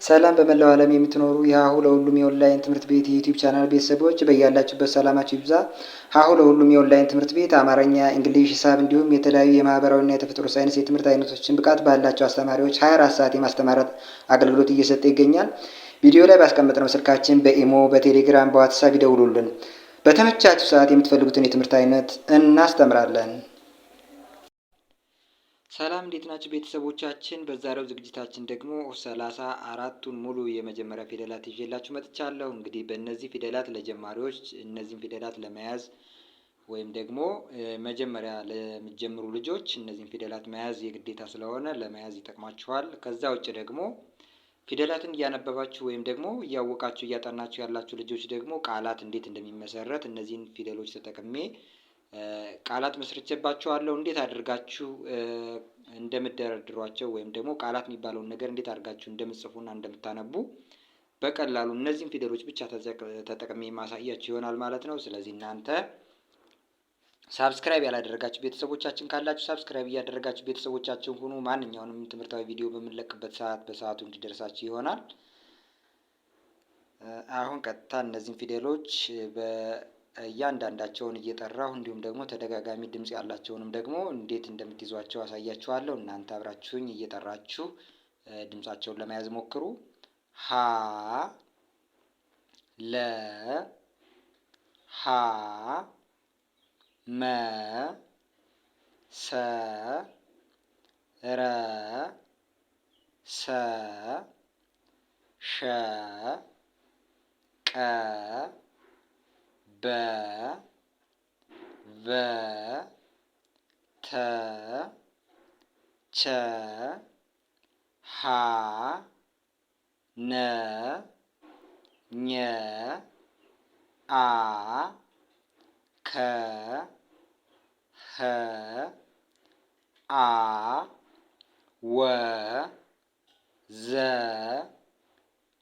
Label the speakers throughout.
Speaker 1: ሰላም በመላው ዓለም የምትኖሩ የሀሁ ለሁሉም የኦንላይን ትምህርት ቤት የዩቲዩብ ቻናል ቤተሰቦች በያላችሁበት ሰላማችሁ ይብዛ። ሀሁ ለሁሉም የኦንላይን ትምህርት ቤት አማርኛ፣ እንግሊዝ፣ ሂሳብ እንዲሁም የተለያዩ የማህበራዊና የተፈጥሮ ሳይንስ የትምህርት አይነቶችን ብቃት ባላቸው አስተማሪዎች 24 ሰዓት የማስተማር አገልግሎት እየሰጠ ይገኛል። ቪዲዮ ላይ ባስቀመጥነው ስልካችን በኢሞ፣ በቴሌግራም፣ በዋትሳፕ ይደውሉልን። በተመቻችሁ ሰዓት የምትፈልጉትን የትምህርት አይነት እናስተምራለን። ሰላም እንዴት ናችሁ ቤተሰቦቻችን? በዛሬው ዝግጅታችን ደግሞ 34ቱን ሙሉ የመጀመሪያ ፊደላት ይዤላችሁ መጥቻለሁ። እንግዲህ በእነዚህ ፊደላት ለጀማሪዎች እነዚህን ፊደላት ለመያዝ ወይም ደግሞ መጀመሪያ ለሚጀምሩ ልጆች እነዚህን ፊደላት መያዝ የግዴታ ስለሆነ ለመያዝ ይጠቅማችኋል። ከዛ ውጭ ደግሞ ፊደላትን እያነበባችሁ ወይም ደግሞ እያወቃችሁ እያጠናችሁ ያላችሁ ልጆች ደግሞ ቃላት እንዴት እንደሚመሰረት እነዚህን ፊደሎች ተጠቅሜ ቃላት መስርቼባችኋለሁ። እንዴት አድርጋችሁ እንደምትደረድሯቸው ወይም ደግሞ ቃላት የሚባለውን ነገር እንዴት አድርጋችሁ እንደምትጽፉና እንደምታነቡ በቀላሉ እነዚህን ፊደሎች ብቻ ተጠቅሜ ማሳያችሁ ይሆናል ማለት ነው። ስለዚህ እናንተ ሳብስክራይብ ያላደረጋችሁ ቤተሰቦቻችን ካላችሁ ሳብስክራይብ እያደረጋችሁ ቤተሰቦቻችን ሁኑ። ማንኛውንም ትምህርታዊ ቪዲዮ በምንለቅበት ሰዓት በሰዓቱ እንዲደርሳችሁ ይሆናል። አሁን ቀጥታ እነዚህን ፊደሎች እያንዳንዳቸውን እየጠራሁ እንዲሁም ደግሞ ተደጋጋሚ ድምጽ ያላቸውንም ደግሞ እንዴት እንደምትይዟቸው አሳያችኋለሁ። እናንተ አብራችሁኝ እየጠራችሁ ድምጻቸውን ለመያዝ ሞክሩ። ሀ ለ ሀ መ ሰ ረ ሰ ሸ ቀ በ ቨ ተ ቸ ሀ ነ ኘ አ ከ ኸ አ ወ ዘ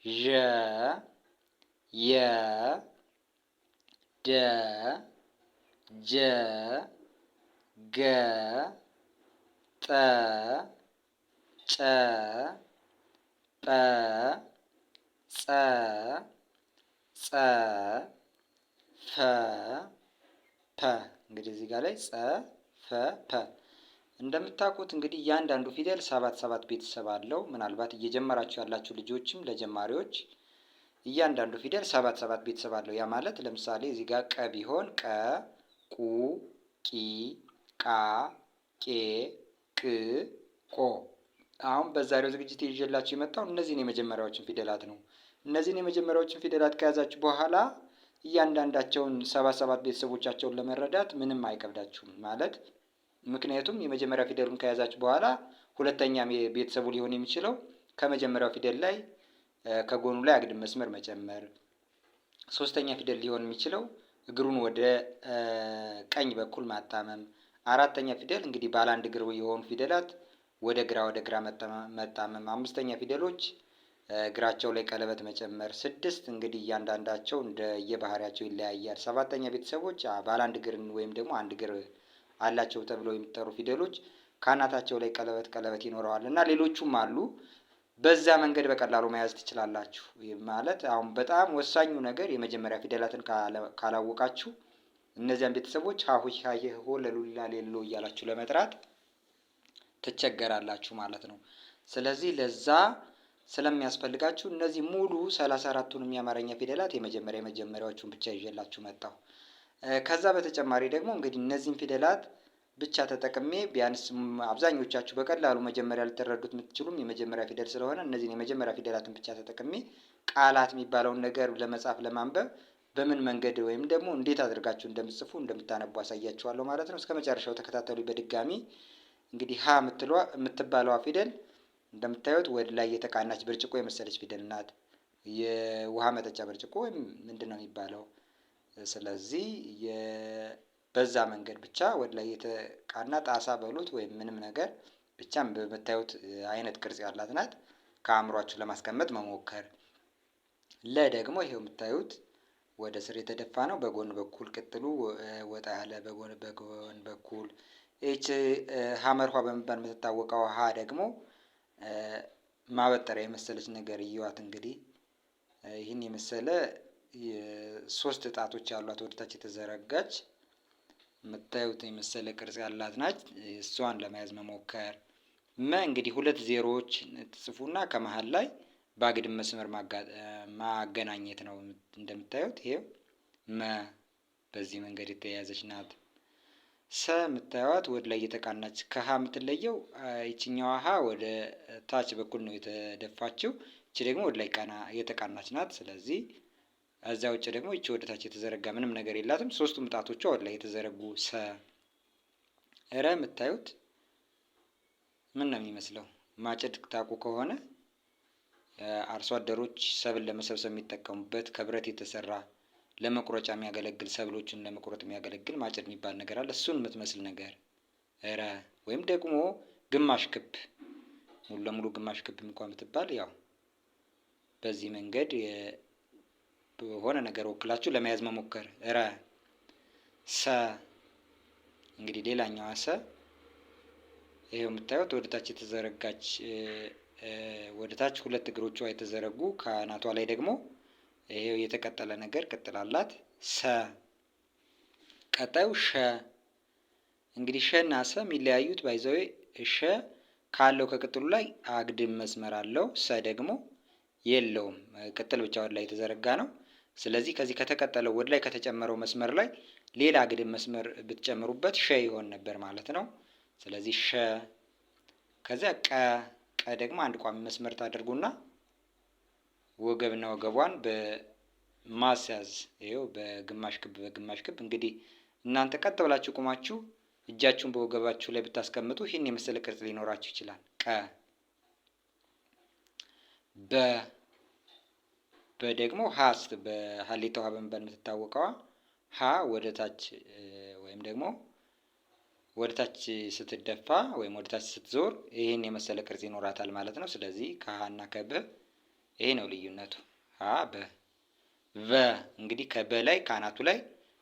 Speaker 1: ዠ የ ደ ጀ ገ ጠ ጨ ጰ ጸ ጸ ፈ ፐ። እንግዲህ እዚህ ጋር ላይ ጸ ፈ ፐ እንደምታውቁት እንግዲህ እያንዳንዱ ፊደል 7 ቤተሰብ አለው። ምናልባት እየጀመራችሁ ያላችሁ ልጆችም ለጀማሪዎች እያንዳንዱ ፊደል 7 ቤተሰብ አለው። ያ ማለት ለምሳሌ እዚህ ጋር ቀ ቢሆን ቀ፣ ቁ፣ ቂ፣ ቃ፣ ቄ፣ ቅ፣ ቆ። አሁን በዛሬው ዝግጅት ይዤላችሁ የመጣው እነዚህን የመጀመሪያዎችን ፊደላት ነው። እነዚህን የመጀመሪያዎችን ፊደላት ከያዛችሁ በኋላ እያንዳንዳቸውን 7 ቤተሰቦቻቸውን ለመረዳት ምንም አይከብዳችሁም ማለት ምክንያቱም የመጀመሪያ ፊደሉን ከያዛችሁ በኋላ ሁለተኛ ቤተሰቡ ሊሆን የሚችለው ከመጀመሪያው ፊደል ላይ ከጎኑ ላይ አግድም መስመር መጨመር፣ ሶስተኛ ፊደል ሊሆን የሚችለው እግሩን ወደ ቀኝ በኩል ማጣመም፣ አራተኛ ፊደል እንግዲህ ባለ አንድ እግር የሆኑ ፊደላት ወደ ግራ መጣመም፣ አምስተኛ ፊደሎች እግራቸው ላይ ቀለበት መጨመር፣ 6 እንግዲህ እያንዳንዳቸው እንደ የባህሪያቸው ይለያያል። 7ኛ ቤተሰቦች ባለ አንድ እግር ወይም ደግሞ አንድ እግር አላቸው ተብለው የሚጠሩ ፊደሎች ካናታቸው ላይ ቀለበት ይኖረዋል እና ሌሎቹም አሉ። በዛ መንገድ በቀላሉ መያዝ ትችላላችሁ። ማለት አሁን በጣም ወሳኙ ነገር የመጀመሪያ ፊደላትን ካላወቃችሁ እነዚያን ቤተሰቦች ሀሁ ሀየ ሆ ለሉላ ሌሎ እያላችሁ ለመጥራት ትቸገራላችሁ ማለት ነው። ስለዚህ ለዛ ስለሚያስፈልጋችሁ እነዚህ ሙሉ 34ቱንም የአማርኛ ፊደላት የመጀመሪያዎቹን ብቻ ይዤላችሁ መጣሁ። ከዛ በተጨማሪ ደግሞ እንግዲህ እነዚህን ፊደላት ብቻ ተጠቅሜ ቢያንስ አብዛኞቻችሁ በቀላሉ መጀመሪያ ልትረዱት የምትችሉም የመጀመሪያ ፊደል ስለሆነ እነዚህን የመጀመሪያ ፊደላትን ብቻ ተጠቅሜ ቃላት የሚባለውን ነገር ለመጻፍ ለማንበብ በምን መንገድ ወይም ደግሞ እንዴት አድርጋችሁ እንደምትጽፉ እንደምታነቡ አሳያችኋለሁ ማለት ነው። እስከ መጨረሻው ተከታተሉ። በድጋሚ እንግዲህ ሀ የምትባለዋ ፊደል እንደምታዩት ወደ ላይ የተቃናች ብርጭቆ የመሰለች ፊደል ናት። የውሃ መጠጫ ብርጭቆ ወይም ምንድን ነው የሚባለው? ስለዚህ በዛ መንገድ ብቻ ወደ ላይ የተቃና ጣሳ በሉት ወይም ምንም ነገር ብቻ በምታዩት አይነት ቅርጽ ያላት ናት። ከአእምሯችሁ ለማስቀመጥ መሞከር። ለ ደግሞ ይሄው የምታዩት ወደ ስር የተደፋ ነው። በጎን በኩል ቅጥሉ ወጣ ያለ በጎን በኩል ኤች ሀመርኋ በመባል የምትታወቀው ሀ ደግሞ ማበጠሪያ የመሰለች ነገር እየዋት እንግዲህ ይህን የመሰለ 3 ጣቶች ያሏት ወደታች የተዘረጋች የምታዩት የመሰለ ቅርጽ ያላት ናት። እሷን ለመያዝ መሞከር። እንግዲህ 2 ዜሮዎች ትጽፉና ከመሃል ላይ በአግድም መስመር ማገናኘት ነው። እንደምታዩት ይሄው በዚህ መንገድ የተያያዘች ናት። የምታዩት ወደ ላይ የተቃናች ከሀ የምትለየው ይችኛዋ ሀ ወደ ታች በኩል ነው የተደፋችው። ይቺ ደግሞ ወደ ላይ የተቃናች ናት። ስለዚህ እዚያ ውጭ ደግሞ ይቺ ወደ ታች የተዘረጋ ምንም ነገር የላትም። 3ቱም ጣቶቿ ወደ ላይ የተዘረጉ የምታዩት ምን ነው የሚመስለው? ማጨድ ታውቁ ከሆነ አርሶ አደሮች ሰብል ለመሰብሰብ የሚጠቀሙበት ከብረት የተሰራ ለመቁረጫ የሚያገለግል ሰብሎችን ለመቁረጥ የሚያገለግል ማጨድ የሚባል ነገር አለ። እሱን የምትመስል ነገር ወይም ደግሞ ግማሽ ክብ፣ ሙሉ ለሙሉ ግማሽ ክብ እንኳን ብትባል ያው በዚህ መንገድ በሆነ ነገር ወክላችሁ ለመያዝ መሞከር። እንግዲህ ሌላኛዋ ይሄው የምታዩት ወደ ታች የተዘረጋች ወደ ታች 2 እግሮቿ የተዘረጉ ከአናቷ ላይ ደግሞ ይሄው የተቀጠለ ነገር ቅጥል አላት። ቀጣዩ እንግዲህ ሸና የሚለያዩት ባይዘዌ ካለው ከቅጥሉ ላይ አግድም መስመር አለው። ደግሞ የለውም፣ ቅጥል ብቻ ወደ ላይ የተዘረጋ ነው። ስለዚህ ከዚህ ከተቀጠለው ወደ ላይ ከተጨመረው መስመር ላይ ሌላ አግድም መስመር ብትጨምሩበት ይሆን ነበር ማለት ነው። ስለዚህ ከዚያ ቀ ደግሞ አንድ ቋሚ መስመር ታደርጉና ወገብና ወገቧን በማስያዝ ይኸው በግማሽ ክብ እንግዲህ እናንተ ቀጥ ብላችሁ ቁማችሁ እጃችሁን በወገባችሁ ላይ ብታስቀምጡ ይህን የመሰለ ቅርጽ ሊኖራችሁ ይችላል። ደግሞ በሀሌታ ውሃ በመባል የምትታወቀዋ ወደ ታች ወይም ደግሞ ወደ ታች ስትደፋ ወይም ወደ ታች ስትዞር ይህን የመሰለ ቅርጽ ይኖራታል ማለት ነው። ስለዚህ ከሀና ከበ ይሄ ነው ልዩነቱ። እንግዲህ ከበላይ ከአናቱ ላይ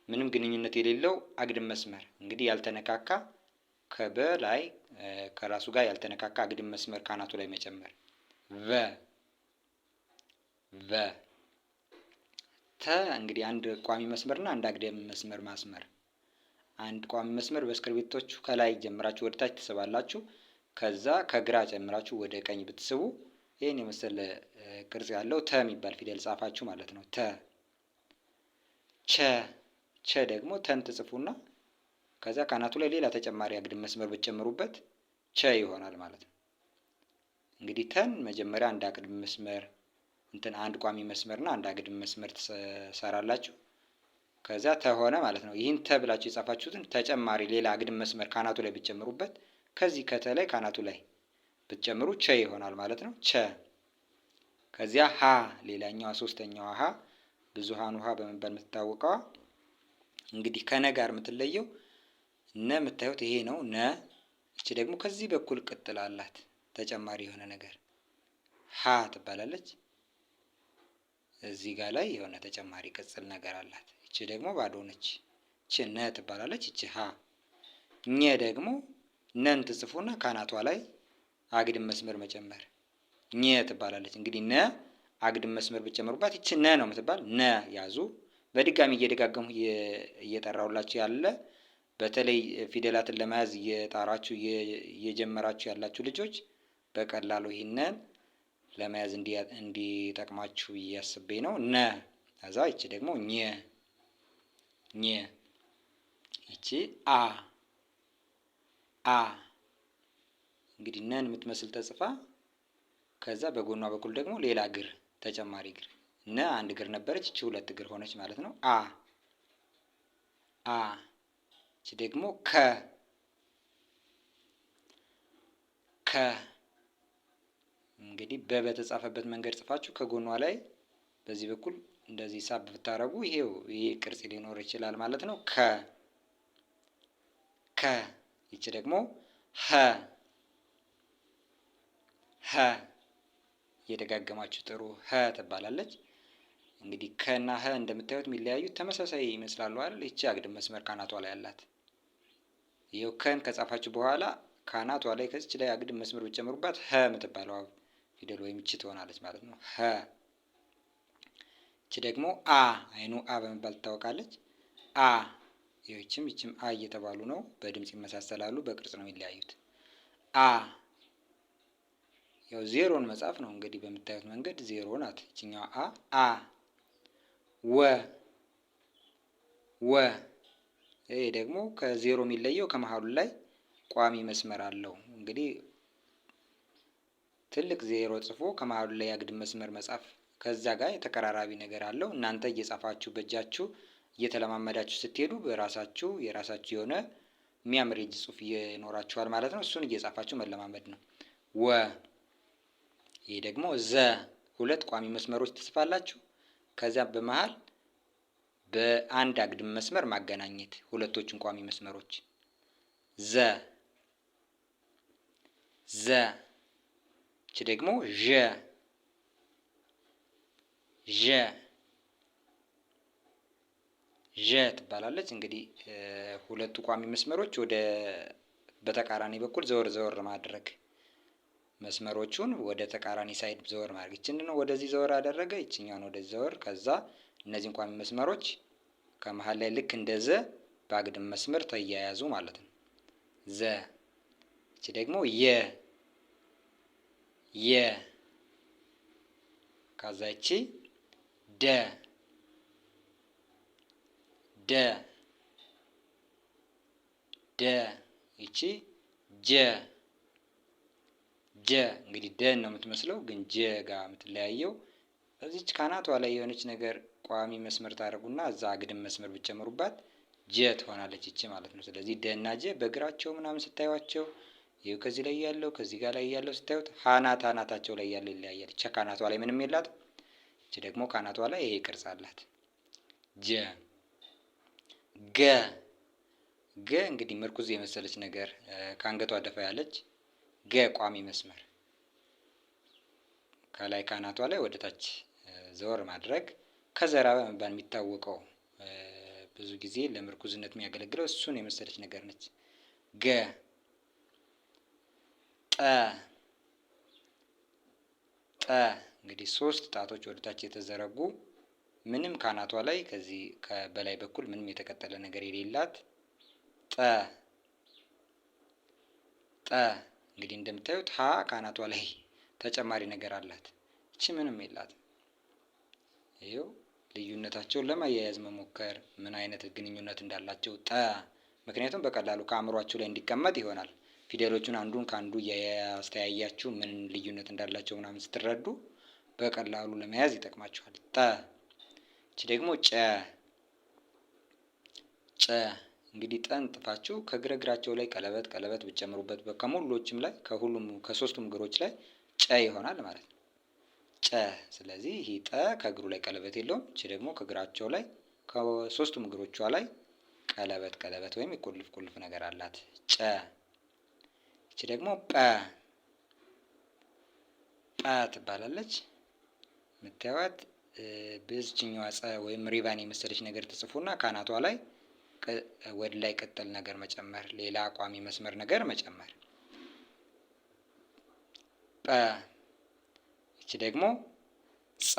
Speaker 1: ምንም ግንኙነት የሌለው አግድም መስመር እንግዲህ ያልተነካካ ከበላይ ከራሱ ጋር ያልተነካካ አግድም መስመር ከአናቱ ላይ መጨመር። እንግዲህ አንድ ቋሚ መስመርና አንድ አግድም መስመር ማስመር። አንድ ቋሚ መስመር በእስክርቢቶቹ ከላይ ጀምራችሁ ወደ ታች ትስባላችሁ። ከዛ ከግራ ጀምራችሁ ወደ ቀኝ ብትስቡ ይህን የመሰለ ቅርጽ ያለው የሚባል ፊደል ጻፋችሁ ማለት ነው። ደግሞ ተን ትጽፉና ከዛ ካናቱ ላይ ሌላ ተጨማሪ አግድም መስመር ብትጨምሩበት ይሆናል ማለት ነው። እንግዲህ መጀመሪያ አንድ አግድም መስመር አንድ ቋሚ መስመርና አንድ አግድም መስመር ትሰራላችሁ። ከዛ ተሆነ ማለት ነው። ይህን ብላችሁ የጻፋችሁትን ተጨማሪ ሌላ አግድም መስመር ካናቱ ላይ ብትጨምሩበት ከዚህ ከተላይ ካናቱ ላይ ብትጨምሩ ይሆናል ማለት ነው። ከዚያ ሌላኛዋ 3ኛዋ ብዙሃን ውሃ በመባል የምትታወቀዋ እንግዲህ ከነ ጋር የምትለየው የምታዩት ይሄ ነው። እቺ ደግሞ ከዚህ በኩል ቅጥል አላት፣ ተጨማሪ የሆነ ነገር ትባላለች። እዚህ ጋር ላይ የሆነ ተጨማሪ ቅጽል ነገር አላት። እቺ ደግሞ ባዶ ነች። እቺ ትባላለች። እቺ ደግሞ ነን ትጽፉና ካናቷ ላይ አግድም መስመር መጨመር ትባላለች። እንግዲህ አግድም መስመር ብትጨምሩባት ይቺ ነው የምትባል። ያዙ። በድጋሚ እየደጋገሙ እየጠራሁላችሁ ያለ በተለይ ፊደላትን ለመያዝ እየጣራችሁ እየጀመራችሁ ያላችሁ ልጆች በቀላሉ ይህንን ለመያዝ እንዲጠቅማችሁ እያስቤ ነው። ከዛ ይቺ ደግሞ ይቺ እንግዲህ ነን የምትመስል ተጽፋ ከዛ በጎኗ በኩል ደግሞ ሌላ እግር ተጨማሪ እግር አንድ እግር ነበረች፣ እቺ 2 እግር ሆነች ማለት ነው። እቺ ደግሞ እንግዲህ በተጻፈበት መንገድ ጽፋችሁ ከጎኗ ላይ በዚህ በኩል እንደዚህ ሳብ ብታረጉ ይሄ ቅርጽ ሊኖር ይችላል ማለት ነው። ይቺ ደግሞ እየደጋገማችሁ ጥሩ ትባላለች። እንግዲህ ከና እንደምታዩት የሚለያዩት ተመሳሳይ ይመስላሉ አይደል? ይቺ አግድም መስመር ካናቷ ላይ አላት። ይኸው ከጻፋችሁ በኋላ ካናቷ ላይ ከዚች ላይ አግድም መስመር ብትጨምሩባት የምትባለው ፊደል ወይም እቺ ትሆናለች ማለት ነው። ሀ። እቺ ደግሞ አ፣ አይኑ አ በመባል ትታወቃለች። አ። ይችም አ እየተባሉ ነው። በድምጽ ይመሳሰላሉ፣ በቅርጽ ነው የሚለያዩት። አ። ያው ዜሮን መጻፍ ነው እንግዲህ በምታዩት መንገድ ዜሮ ናት እቺኛዋ አ። አ። ወ። ወ። ይሄ ደግሞ ከዜሮ የሚለየው ከመሃሉ ላይ ቋሚ መስመር አለው። እንግዲህ ትልቅ ዜሮ ጽፎ ከመሃሉ ላይ አግድም መስመር መጻፍ ከዛ ጋር የተቀራራቢ ነገር አለው። እናንተ እየጻፋችሁ በእጃችሁ እየተለማመዳችሁ ስትሄዱ በራሳችሁ የራሳችሁ የሆነ የሚያምር የእጅ ጽሁፍ ይኖራችኋል ማለት ነው። እሱን እየጻፋችሁ መለማመድ ነው። ወ። ይሄ ደግሞ ዘ። ሁለት ቋሚ መስመሮች ትጽፋላችሁ። ከዚያ በመሃል በአንድ አግድም መስመር ማገናኘት ሁለቶችን ቋሚ መስመሮች። ዘ። ዘ። እቺ ደግሞ ዠ። ዠ። ዠ ትባላለች። እንግዲህ ሁለቱ ቋሚ መስመሮች ወደ በተቃራኒ በኩል ዘወር ዘወር ማድረግ፣ መስመሮቹን ወደ ተቃራኒ ሳይድ ዘወር ማድረግ። ይችን ነው ወደዚህ ዘወር አደረገ፣ ይችኛውን ወደዚህ ዘወር። ከዛ እነዚህን ቋሚ መስመሮች ከመሃል ላይ ልክ እንደ ዘ በአግድም መስመር ተያያዙ ማለት ነው። ዘ። እቺ ደግሞ የ። የ። ከዛ እቺ ደ። ደ። ደ። ይቺ ጀ። ጀ። እንግዲህ ደን ነው የምትመስለው፣ ግን ጀ ጋር የምትለያየው እዚች ካናቷ ላይ የሆነች ነገር ቋሚ መስመር ታደርጉና እዛ አግድም መስመር ብትጨምሩባት ጀ ትሆናለች ይቺ ማለት ነው። ስለዚህ ደ እና ጀ በእግራቸው ምናምን ስታዩቸው ይኸው ከዚህ ላይ ያለው ከዚህ ጋር ላይ ያለው ስታዩት ሀናት አናታቸው ላይ ያለው ይለያያል። ይቺ ካናቷ ላይ ምንም የላትም። ይቺ ደግሞ ካናቷ ላይ ይሄ ቅርጽ አላት። ጀ። ገ። ገ እንግዲህ ምርኩዝ የመሰለች ነገር ከአንገቷ ደፋ ያለች ገ ቋሚ መስመር ከላይ ካናቷ ላይ ወደ ታች ዘወር ማድረግ ከዘራ በመባል የሚታወቀው ብዙ ጊዜ ለምርኩዝነት የሚያገለግለው እሱን የመሰለች ነገር ነች። ገ። ጠ። ጠ እንግዲህ ሶስት ጣቶች ወደ ታች የተዘረጉ ምንም ካናቷ ላይ ከዚህ በላይ በኩል ምንም የተቀጠለ ነገር የሌላት ጠ። ጠ እንግዲህ እንደምታዩት ሀ ካናቷ ላይ ተጨማሪ ነገር አላት። እቺ ምንም የላትም። ይኸው ልዩነታቸውን ለማያያዝ መሞከር ምን አይነት ግንኙነት እንዳላቸው ጠ። ምክንያቱም በቀላሉ ከአእምሯችሁ ላይ እንዲቀመጥ ይሆናል። ፊደሎቹን አንዱን ከአንዱ እያስተያያችሁ ምን ልዩነት እንዳላቸው ምናምን ስትረዱ በቀላሉ ለመያዝ ይጠቅማችኋል። ጠ። እቺ ደግሞ ጨ። ጨ እንግዲህ ጠን ጥፋችሁ ከግራ እግራቸው ላይ ቀለበት ብትጨምሩበት ከሙሎችም ላይ ከሶስቱም እግሮች ላይ ጨ ይሆናል ማለት ነው። ጨ። ስለዚህ ይህ ጠ ከእግሩ ላይ ቀለበት የለውም። እቺ ደግሞ ከእግራቸው ላይ ከሶስቱም እግሮቿ ላይ ቀለበት ወይም ቁልፍ ነገር አላት። ጨ። እቺ ደግሞ ጰ። ጰ ትባላለች። የምታዩት በዚህኛዋ ጸ ወይም ሪባን የመሰለች ነገር ትጽፉና ካናቷ ላይ ወደ ላይ ቅጥል ነገር መጨመር፣ ሌላ ቋሚ መስመር ነገር መጨመር። ጰ። እቺ ደግሞ ጸ።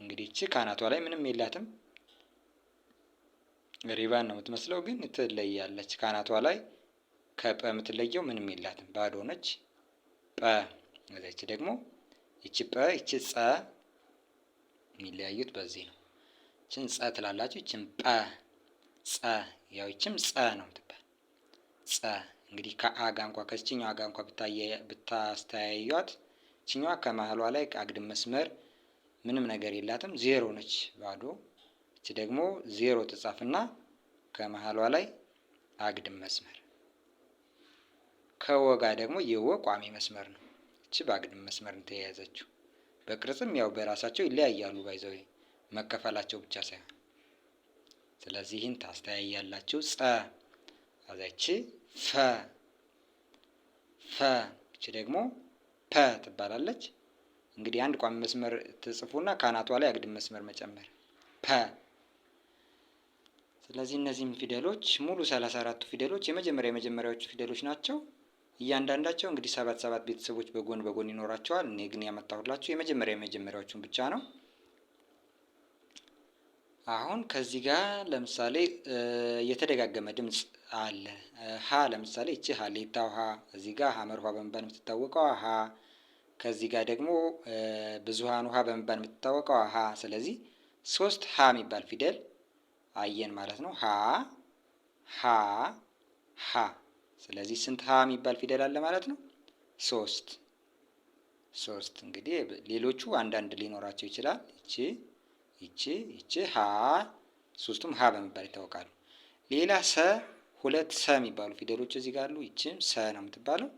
Speaker 1: እንግዲህ እቺ ካናቷ ላይ ምንም የላትም። ሪባን ነው የምትመስለው፣ ግን ትለያለች። ካናቷ ላይ ከጰ የምትለየው ምንም የላትም፣ ባዶ ነች። ጰ። እቺ ደግሞ እቺ ጰ እቺ ጸ የሚለያዩት በዚህ ነው። እቺን ጸ ትላላችሁ፣ እቺን ጰ። ጸ ያው ይችም ጸ ነው የምትባል። ጸ እንግዲህ ከአጋ እንኳ ከዚህኛው አጋ እንኳ ብታስተያዩት እቺኛዋ ከመሃሏ ላይ አግድም መስመር ምንም ነገር የላትም፣ ዜሮ ነች፣ ባዶ። እቺ ደግሞ ዜሮ ትጻፍና ከመሃሏ ላይ አግድም መስመር። ከወጋ ደግሞ የወ ቋሚ መስመር ነው። እቺ በአግድም መስመር ተያያዘችው። በቅርጽም ያው በራሳቸው ይለያያሉ፣ ባይዘው መከፈላቸው ብቻ ሳይሆን። ስለዚህ ይህን ታስተያያላችሁ። ጸ። አዛች ፈ። ፈ እቺ ደግሞ ፐ ትባላለች። እንግዲህ አንድ ቋሚ መስመር ትጽፉና ካናቷ ላይ አግድም መስመር መጨመር ፐ። ስለዚህ እነዚህም ፊደሎች ሙሉ 34ቱ ፊደሎች የመጀመሪያዎቹ ፊደሎች ናቸው። እያንዳንዳቸው እንግዲህ 7 ቤተሰቦች በጎን በጎን ይኖራቸዋል። እኔ ግን ያመጣሁላችሁ የመጀመሪያዎቹን ብቻ ነው። አሁን ከዚህ ጋር ለምሳሌ የተደጋገመ ድምፅ አለ። ሀ ለምሳሌ እቺ ሀሌታ ውሃ፣ እዚህ ጋር ሀመር ውሃ በመባል የምትታወቀው ሀ፣ ከዚህ ጋር ደግሞ ብዙሃን ውሃ በመባል የምትታወቀው ሀ። ስለዚህ 3 ሀ የሚባል ፊደል አየን ማለት ነው። ሀ ሀ ሀ። ስለዚህ ስንት ሀ የሚባል ፊደል አለ ማለት ነው? 3። እንግዲህ ሌሎቹ አንዳንድ ሊኖራቸው ይችላል። ይቺ ሀ፣ 3ቱም ሀ በመባል ይታወቃሉ። ሌላ ሰ፣ 2 ሰ የሚባሉ ፊደሎች እዚህ ጋር አሉ። ይቺም ሰ ነው የምትባለው።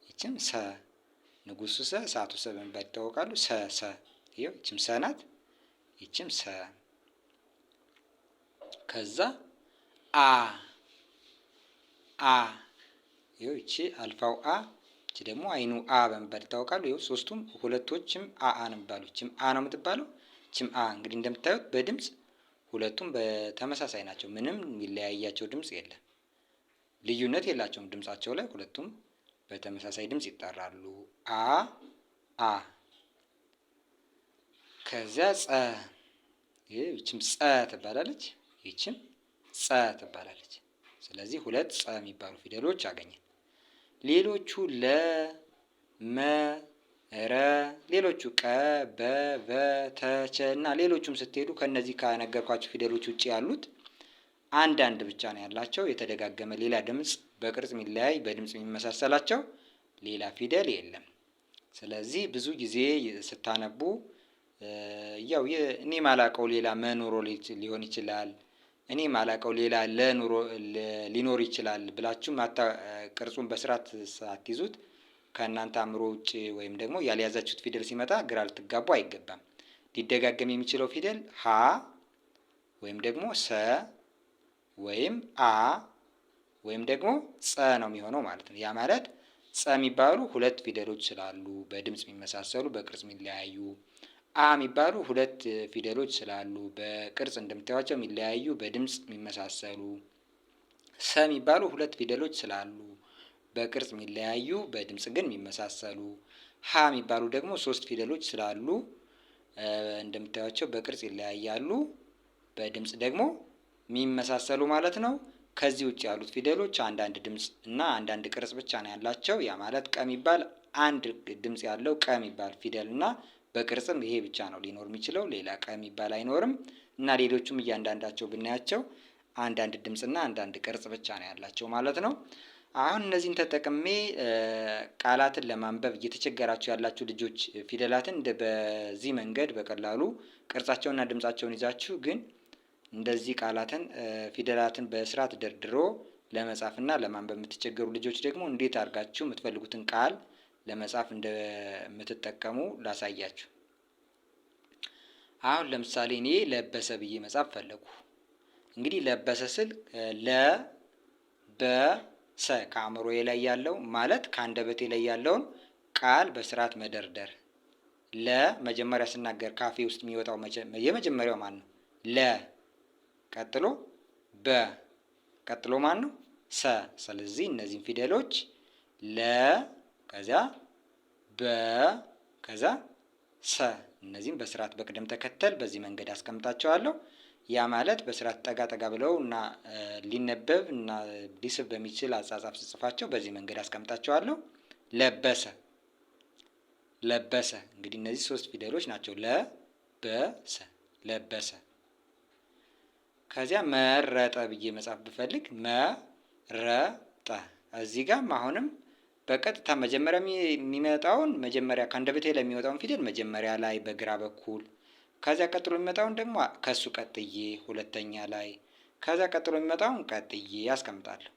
Speaker 1: ይቺም ሰ፣ ንጉሱ ሰ፣ እሳቱ ሰ በመባል ይታወቃሉ። ሰ። ይኸው ይቺም ሰ ናት። ይቺም ሰ። ከዛ አ ይኸው ይቺ አልፋው አ፣ ይቺ ደግሞ አይኑ አ በመባል ይታወቃሉ። ይኸው 3ቱም 2ቶችም አ ነው የሚባሉ። ይቺም አ ነው የምትባለው። ይቺም አ። እንግዲህ እንደምታዩት በድምፅ 2ቱም በተመሳሳይ ናቸው። ምንም የሚለያያቸው ድምፅ የለም። ልዩነት የላቸውም ድምፃቸው ላይ። 2ቱም በተመሳሳይ ድምፅ ይጠራሉ። አ። ከዚያ ጸ። ይቺም ጸ ትባላለች። ይቺም ጸ ትባላለች። ስለዚህ 2 ጸ የሚባሉ ፊደሎች አገኘን። ሌሎቹ ለ፣ መ፣ ረ፣ ሌሎቹ ቀ፣ በ፣ ቨ፣ ተ፣ ቸ እና ሌሎቹም ስትሄዱ ከነዚህ ከነገርኳቸው ፊደሎች ውጭ ያሉት አንዳንድ ብቻ ነው ያላቸው። የተደጋገመ ሌላ ድምፅ በቅርጽ የሚለያይ በድምፅ የሚመሳሰላቸው ሌላ ፊደል የለም። ስለዚህ ብዙ ጊዜ ስታነቡ ያው እኔ ማላቀው ሌላ መኖሮ ሊሆን ይችላል፣ እኔ ማላቀው ሌላ ለኑሮ ሊኖር ይችላል ብላችሁ ቅርጹን በስርዓት ሳትይዙት ከእናንተ አእምሮ ውጭ ወይም ደግሞ ያልያዛችሁት ፊደል ሲመጣ ግራ ልትጋቡ አይገባም። ሊደጋገም የሚችለው ፊደል ሀ ወይም ደግሞ ሰ ወይም አ ወይም ደግሞ ጸ ነው የሚሆነው ማለት ነው። ያ ማለት ጸ የሚባሉ 2 ፊደሎች ስላሉ በድምፅ የሚመሳሰሉ በቅርጽ የሚለያዩ፣ አ የሚባሉ 2 ፊደሎች ስላሉ በቅርጽ እንደምታዩቸው የሚለያዩ በድምፅ የሚመሳሰሉ፣ ሰ የሚባሉ 2 ፊደሎች ስላሉ በቅርጽ የሚለያዩ በድምፅ ግን የሚመሳሰሉ፣ ሀ የሚባሉ ደግሞ 3 ፊደሎች ስላሉ እንደምታዩቸው በቅርጽ ይለያያሉ በድምፅ ደግሞ የሚመሳሰሉ ማለት ነው። ከዚህ ውጭ ያሉት ፊደሎች አንዳንድ ድምፅ እና አንዳንድ ቅርጽ ብቻ ነው ያላቸው። ያ ማለት ቀ የሚባል አንድ ድምፅ ያለው ቀ የሚባል ፊደል እና በቅርጽም ይሄ ብቻ ነው ሊኖር የሚችለው፣ ሌላ ቀ የሚባል አይኖርም። እና ሌሎቹም እያንዳንዳቸው ብናያቸው አንዳንድ ድምፅና አንዳንድ ቅርጽ ብቻ ነው ያላቸው ማለት ነው። አሁን እነዚህን ተጠቅሜ ቃላትን ለማንበብ እየተቸገራችሁ ያላችሁ ልጆች ፊደላትን በዚህ መንገድ በቀላሉ ቅርጻቸውንና ድምፃቸውን ይዛችሁ ግን እንደዚህ ቃላትን ፊደላትን በስርዓት ደርድሮ ለመጻፍና ለማንበብ የምትቸገሩ ልጆች ደግሞ እንዴት አድርጋችሁ የምትፈልጉትን ቃል ለመጻፍ እንደምትጠቀሙ ላሳያችሁ። አሁን ለምሳሌ እኔ ለበሰ ብዬ መጻፍ ፈለጉ። እንግዲህ ለበሰ ስል ለበሰ ከአእምሮዬ ላይ ያለው ማለት ከአንደበቴ ላይ ያለውን ቃል በስርዓት መደርደር። ለመጀመሪያ ስናገር ካፌ ውስጥ የሚወጣው የመጀመሪያው ማን ነው? ለ። ቀጥሎ በ። ቀጥሎ ማን ነው? ሰ። ስለዚህ እነዚህን ፊደሎች ለ፣ ከዚያ በ፣ ከዛ ሰ፣ እነዚህም በስርዓት በቅደም ተከተል በዚህ መንገድ አስቀምጣቸዋለሁ። ያ ማለት በስርዓት ጠጋ ጠጋ ብለው እና ሊነበብ እና ሊስብ በሚችል አጻጻፍ ስጽፋቸው በዚህ መንገድ አስቀምጣቸዋለሁ። ለበሰ፣ ለበሰ። እንግዲህ እነዚህ 3 ፊደሎች ናቸው። ለበሰ፣ ለበሰ። ከዚያ መረጠ ብዬ መጻፍ ብፈልግ መረጠ። እዚህ ጋር አሁንም በቀጥታ መጀመሪያ የሚመጣውን መጀመሪያ ከአንደበቴ ላይ የሚወጣውን ፊደል መጀመሪያ ላይ በግራ በኩል፣ ከዚያ ቀጥሎ የሚመጣውን ደግሞ ከሱ ቀጥዬ ሁለተኛ ላይ፣ ከዚያ ቀጥሎ የሚመጣውን ቀጥዬ ያስቀምጣለሁ።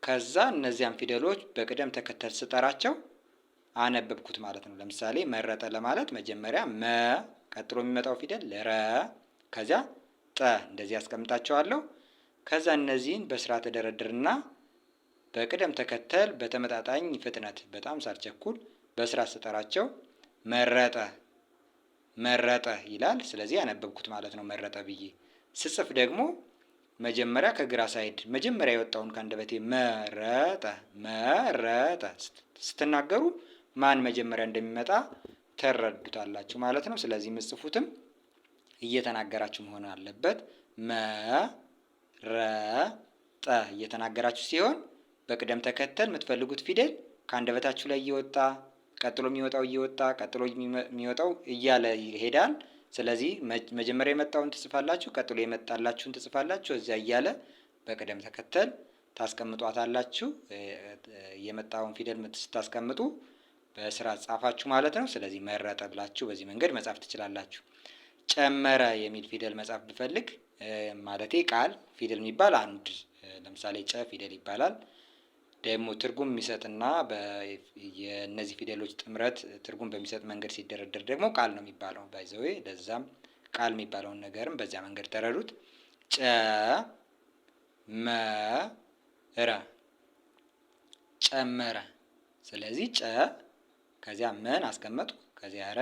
Speaker 1: ከዛ እነዚያን ፊደሎች በቅደም ተከተል ስጠራቸው አነበብኩት ማለት ነው። ለምሳሌ መረጠ ለማለት መጀመሪያ መ፣ ቀጥሎ የሚመጣው ፊደል ረ፣ ከዚያ ጠ፣ እንደዚህ ያስቀምጣቸዋለሁ። ከዛ እነዚህን በስርዓት ተደረድርና በቅደም ተከተል በተመጣጣኝ ፍጥነት በጣም ሳልቸኩል በስርዓት ስጠራቸው መረጠ፣ መረጠ ይላል። ስለዚህ ያነበብኩት ማለት ነው መረጠ ብዬ። ስጽፍ ደግሞ መጀመሪያ ከግራ ሳይድ መጀመሪያ የወጣውን ከአንደበቴ መረጠ ስትናገሩ ማን መጀመሪያ እንደሚመጣ ተረዱታላችሁ ማለት ነው። ስለዚህ የምትጽፉትም እየተናገራችሁ መሆን አለበት። መረጠ እየተናገራችሁ ሲሆን በቅደም ተከተል የምትፈልጉት ፊደል ከአንደበታችሁ ላይ እየወጣ ቀጥሎ የሚወጣው እየወጣ ቀጥሎ የሚወጣው እያለ ይሄዳል። ስለዚህ መጀመሪያ የመጣውን ትጽፋላችሁ፣ ቀጥሎ የመጣላችሁን ትጽፋላችሁ። እዚያ እያለ በቅደም ተከተል ታስቀምጧታላችሁ። የመጣውን ፊደል ስታስቀምጡ በስርዓት ጻፋችሁ ማለት ነው። ስለዚህ መረጠ ብላችሁ በዚህ መንገድ መጻፍ ትችላላችሁ። ጨመረ የሚል ፊደል መጻፍ ብፈልግ ማለቴ ቃል ፊደል የሚባል አንድ ለምሳሌ ጨ ፊደል ይባላል። ደግሞ ትርጉም የሚሰጥና የእነዚህ ፊደሎች ጥምረት ትርጉም በሚሰጥ መንገድ ሲደረደር ደግሞ ቃል ነው የሚባለው። ባይዘዌ ለዛም ቃል የሚባለውን ነገርም በዚያ መንገድ ተረዱት። ጨመረ። ስለዚህ ጨ ከዚያ መን አስቀመጡ፣ ከዚያ ረ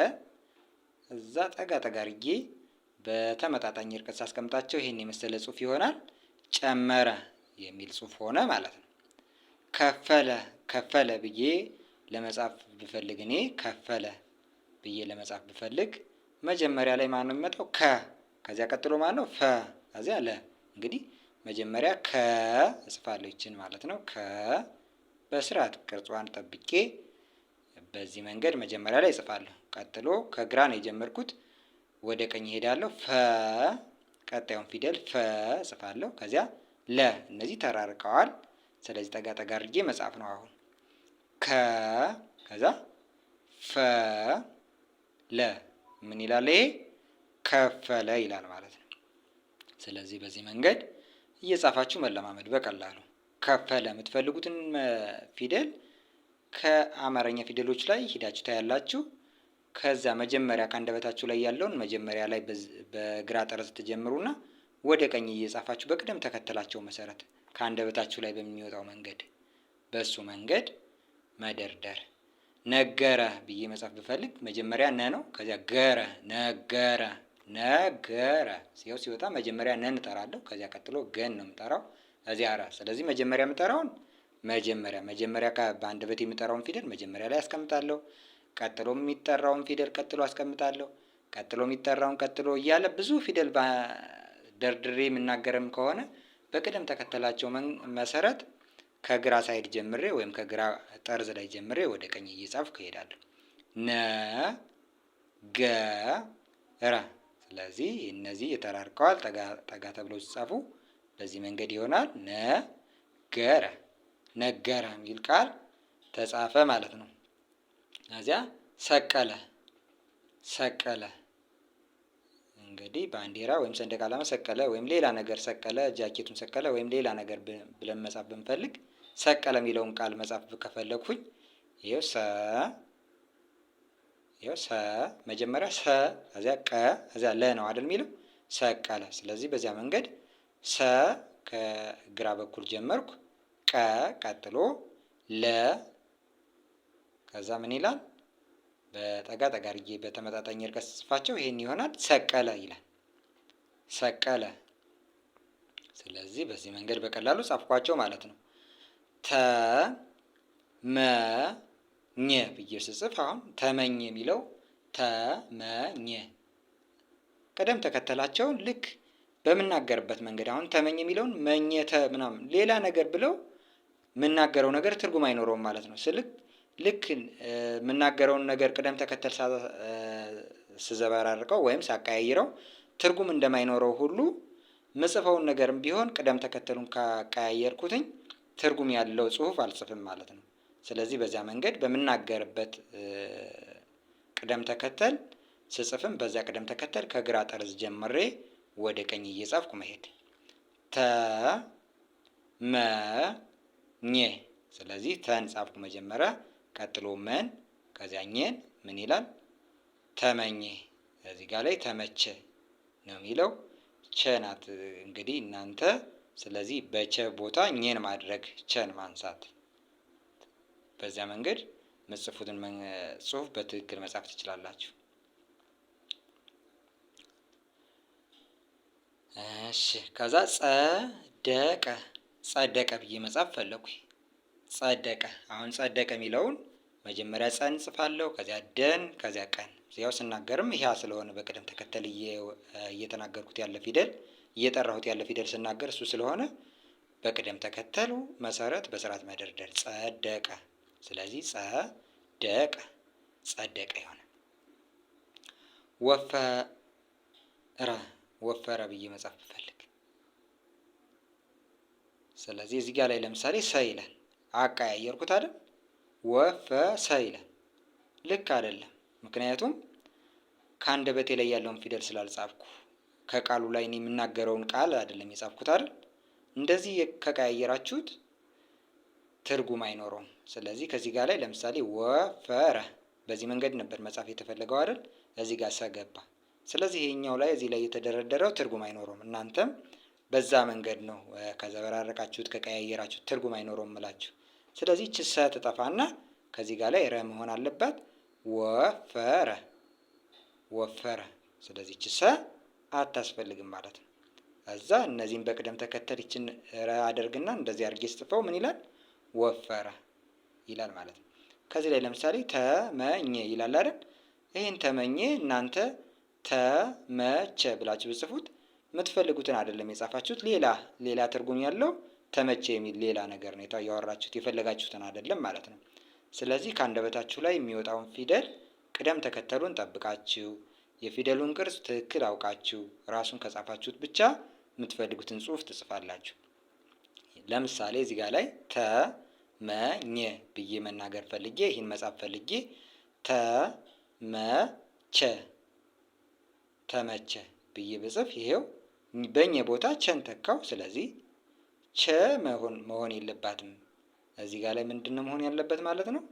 Speaker 1: እዛ ጠጋ አድርጌ በተመጣጣኝ ርቀት ሳስቀምጣቸው ይሄን የመሰለ ጽሑፍ ይሆናል። ጨመረ የሚል ጽሑፍ ሆነ ማለት ነው። ከፈለ ብዬ ለመጻፍ ብፈልግ እኔ ከፈለ ብዬ ለመጻፍ ብፈልግ መጀመሪያ ላይ ማን ነው የሚመጣው? ከዚያ ቀጥሎ ማን ነው? ፈ ከዚያ ለ። እንግዲህ መጀመሪያ እጽፋለሁ ይችን ማለት ነው። በስርዓት ቅርጿን ጠብቄ በዚህ መንገድ መጀመሪያ ላይ እጽፋለሁ። ቀጥሎ ከግራ ነው የጀመርኩት፣ ወደ ቀኝ እሄዳለሁ። ቀጣዩን ፊደል ፈ እጽፋለሁ። ከዚያ ለ። እነዚህ ተራርቀዋል። ስለዚህ ጠጋ አድርጌ መጻፍ ነው። አሁን ከዛ ለ ምን ይላል? ይሄ ከፈለ ይላል ማለት ነው። ስለዚህ በዚህ መንገድ እየጻፋችሁ መለማመድ በቀላሉ። ከፈለ የምትፈልጉትን ፊደል ከአማርኛ ፊደሎች ላይ ሂዳችሁ ታያላችሁ። ከዛ መጀመሪያ ከአንደበታችሁ ላይ ያለውን መጀመሪያ ላይ በግራ ጠርዝ ትጀምሩና ወደ ቀኝ እየጻፋችሁ በቅደም ተከተላቸው መሰረት ከአንደበታችሁ ላይ በሚወጣው መንገድ በሱ መንገድ መደርደር። ነገረ ብዬ መጻፍ ብፈልግ መጀመሪያ ነ ነው። ከዚያ ገረ ነገረ ሲወጣ መጀመሪያ ነን እጠራለሁ። ከዚያ ቀጥሎ ገን ነው የምጠራው። ከዚያ ረ። ስለዚህ መጀመሪያ የምጠራውን መጀመሪያ በአንደበቴ የምጠራውን ፊደል መጀመሪያ ላይ አስቀምጣለሁ። ቀጥሎ የሚጠራውን ፊደል ቀጥሎ አስቀምጣለሁ። ቀጥሎ የሚጠራውን ቀጥሎ እያለ ብዙ ፊደል ደርድሬ የምናገርም ከሆነ በቅደም ተከተላቸው መሰረት ከግራ ሳይድ ጀምሬ ወይም ከግራ ጠርዝ ላይ ጀምሬ ወደ ቀኝ እየጻፍኩ እሄዳለሁ። ነገረ። ስለዚህ እነዚህ የተራርቀዋል። ጠጋ ተብለው ሲጻፉ በዚህ መንገድ ይሆናል። ነገረ የሚል ቃል ተጻፈ ማለት ነው። ከዚያ ሰቀለ። እንግዲህ ባንዲራ ወይም ሰንደቅ ዓላማ ሰቀለ ወይም ሌላ ነገር ሰቀለ፣ ጃኬቱን ሰቀለ ወይም ሌላ ነገር ብለን መጻፍ ብንፈልግ ሰቀለ የሚለውን ቃል መጻፍ ከፈለግኩኝ ይኸው መጀመሪያ ከዚያ ቀ ከዚያ ለ ነው አይደል የሚለው ሰቀለ። ስለዚህ በዚያ መንገድ ከግራ በኩል ጀመርኩ፣ ቀጥሎ ለ፣ ከዛ ምን ይላል? በጠጋ አድርጌ በተመጣጣኝ ርቀት ጽፋቸው ይሄን ይሆናል። ሰቀለ ይላል። ሰቀለ። ስለዚህ በዚህ መንገድ በቀላሉ ጻፍኳቸው ማለት ነው። ተመኘ ብዬ ስጽፍ አሁን ተመኘ የሚለው ተመኘ ቅደም ተከተላቸውን ልክ በምናገርበት መንገድ አሁን ተመኘ የሚለውን መኘተ ምናምን ሌላ ነገር ብለው የምናገረው ነገር ትርጉም አይኖረውም ማለት ነው። ልክ የምናገረውን ነገር ቅደም ተከተል ስዘበራርቀው ወይም ሳቀያይረው ትርጉም እንደማይኖረው ሁሉ ምጽፈውን ነገርም ቢሆን ቅደም ተከተሉን ካቀያየርኩትኝ ትርጉም ያለው ጽሑፍ አልጽፍም ማለት ነው። ስለዚህ በዚያ መንገድ በምናገርበት ቅደም ተከተል ስጽፍም በዚያ ቅደም ተከተል ከግራ ጠርዝ ጀምሬ ወደ ቀኝ እየጻፍኩ መሄድ። ተመኘ። ስለዚህ ተን ጻፍኩ መጀመሪያ፣ ቀጥሎ መን፣ ከዚያ ኘን ምን ይላል? ተመኘ። እዚህ ጋር ላይ ተመቸ ነው የሚለው። ቸ ናት እንግዲህ እናንተ። ስለዚህ በቸ ቦታ ኘን ማድረግ፣ ቸን ማንሳት። በዚያ መንገድ መጽፉትን ጽሑፍ በትክክል መጻፍ ትችላላችሁ። እሺ ከዛ ጸደቀ ጸደቀ ብዬ መጻፍ ፈለኩኝ። ጸደቀ። አሁን ጸደቀ የሚለውን መጀመሪያ ጸን እንጽፋለሁ፣ ከዚያ ደን፣ ከዚያ ቀን። ያው ስናገርም ይሄ ስለሆነ በቅደም ተከተል እየተናገርኩት ያለ ፊደል እየጠራሁት ያለ ፊደል ስናገር እሱ ስለሆነ በቅደም ተከተሉ መሰረት በስርዓት መደርደር። ጸደቀ። ስለዚህ ጸደቀ ጸደቀ ይሆናል። ወፈረ ወፈረ ብዬ መጻፍ ብፈልግ፣ ስለዚህ እዚህ ጋር ላይ ለምሳሌ ሰ ይላል። አቀያየርኩት አይደል? ወፈሰ ይላል። ልክ አይደለም። ምክንያቱም ከአንደበቴ ላይ ያለውን ፊደል ስላልጻፍኩ ከቃሉ ላይ እኔ የምናገረውን ቃል አይደለም የጻፍኩት አይደል? እንደዚህ ከቀያየራችሁት ትርጉም አይኖረውም። ስለዚህ ከዚህ ጋር ላይ ለምሳሌ ወፈረ በዚህ መንገድ ነበር መጻፍ የተፈለገው አይደል? እዚህ ጋር ሰገባ። ስለዚህ ይሄኛው ላይ እዚህ ላይ የተደረደረው ትርጉም አይኖረውም። እናንተም በዛ መንገድ ነው ከዘበራረቃችሁት ከቀያየራችሁት ትርጉም አይኖረውም እላችሁ። ስለዚህ ይህች ሰ ትጠፋና ከዚህ ጋር ላይ ረ መሆን አለባት። ወፈረ ወፈረ። ስለዚህ ይህች ሰ አታስፈልግም ማለት ነው። እዛ እነዚህን በቅደም ተከተል ይችን ረ አደርግና እንደዚህ አድርጌ ስጽፈው ምን ይላል? ወፈረ ይላል ማለት ነው። ከዚህ ላይ ለምሳሌ ተመኘ ይላል አይደል? ይህን ተመኘ እናንተ ተመቸ ብላችሁ ብጽፉት የምትፈልጉትን አይደለም የጻፋችሁት፣ ሌላ ትርጉም ያለው ተመቸ የሚል ሌላ ነገር ነው ያወራችሁት፣ የፈለጋችሁትን አይደለም ማለት ነው። ስለዚህ ከአንደበታችሁ ላይ የሚወጣውን ፊደል ቅደም ተከተሉን ጠብቃችሁ የፊደሉን ቅርጽ ትክክል አውቃችሁ ራሱን ከጻፋችሁት ብቻ የምትፈልጉትን ጽሑፍ ትጽፋላችሁ። ለምሳሌ እዚህ ጋር ላይ ተመኘ ብዬ መናገር ፈልጌ ይህን መጻፍ ፈልጌ ተመቸ ተመቸ ብዬ ብጽፍ ይሄው በኘ ቦታ ቸን ተካው። ስለዚህ ቸ መሆን የለባትም። እዚህ ጋር ላይ ምንድን ነው መሆን ያለበት ማለት ነው?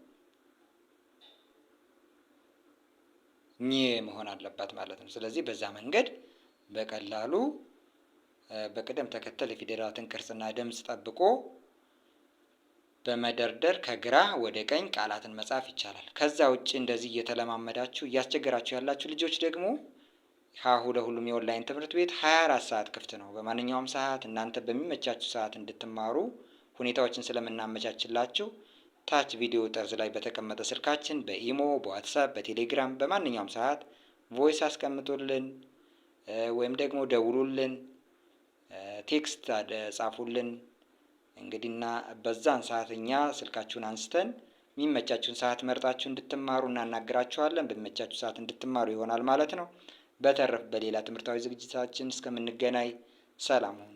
Speaker 1: ኘ መሆን አለባት ማለት ነው። ስለዚህ በዛ መንገድ በቀላሉ በቅደም ተከተል የፊደላትን ቅርጽና ድምፅ ጠብቆ በመደርደር ከግራ ወደ ቀኝ ቃላትን መጻፍ ይቻላል። ከዛ ውጭ እንደዚህ እየተለማመዳችሁ እያስቸገራችሁ ያላችሁ ልጆች ደግሞ ሀሁ ለሁሉም የኦንላይን ትምህርት ቤት 24 ሰዓት ክፍት ነው። በማንኛውም ሰዓት እናንተ በሚመቻችሁ ሰዓት እንድትማሩ ሁኔታዎችን ስለምናመቻችላችሁ ታች ቪዲዮ ጠርዝ ላይ በተቀመጠ ስልካችን በኢሞ፣ በዋትሳፕ፣ በቴሌግራም በማንኛውም ሰዓት ቮይስ አስቀምጡልን ወይም ደግሞ ደውሉልን፣ ቴክስት ጻፉልን። እንግዲህና በዛን ሰዓት እኛ ስልካችሁን አንስተን የሚመቻችሁን ሰዓት መርጣችሁ እንድትማሩ እናናግራችኋለን። በሚመቻችሁ ሰዓት እንድትማሩ ይሆናል ማለት ነው። በተረፍ በሌላ ትምህርታዊ ዝግጅታችን እስከምንገናኝ ሰላም ሁኑ።